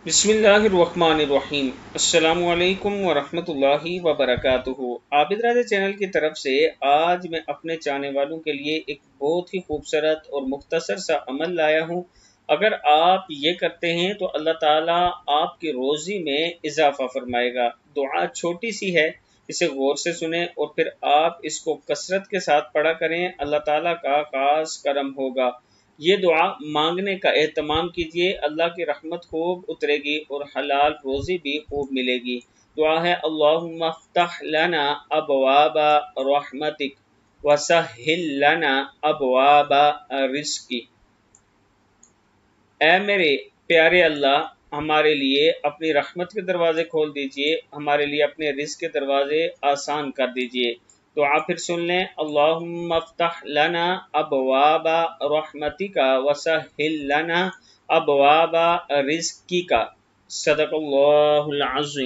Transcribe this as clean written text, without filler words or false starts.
بسم اللہ الرحمن الرحیم۔ السلام علیکم ورحمۃ اللہ وبرکاتہ۔ عابد راجہ چینل کی طرف سے آج میں اپنے چاہنے والوں کے لیے ایک بہت ہی خوبصورت اور مختصر سا عمل لایا ہوں۔ اگر آپ یہ کرتے ہیں تو اللہ تعالیٰ آپ کی روزی میں اضافہ فرمائے گا۔ دعا چھوٹی سی ہے، اسے غور سے سنیں اور پھر آپ اس کو کثرت کے ساتھ پڑھا کریں، اللہ تعالیٰ کا خاص کرم ہوگا۔ یہ دعا مانگنے کا اہتمام کیجئے، اللہ کی رحمت خوب اترے گی اور حلال روزی بھی خوب ملے گی۔ دعا ہے اللہم افتح لنا ابواب رحمتک وسہل لنا ابواب رزقک۔ اے میرے پیارے اللہ، ہمارے لیے اپنی رحمت کے دروازے کھول دیجئے، ہمارے لیے اپنے رزق کے دروازے آسان کر دیجئے۔ دعا پھر سن لیں، اللہم افتح لنا ابواب رحمتک وسہل لنا ابواب رزقک۔ صدق اللہ العظیم۔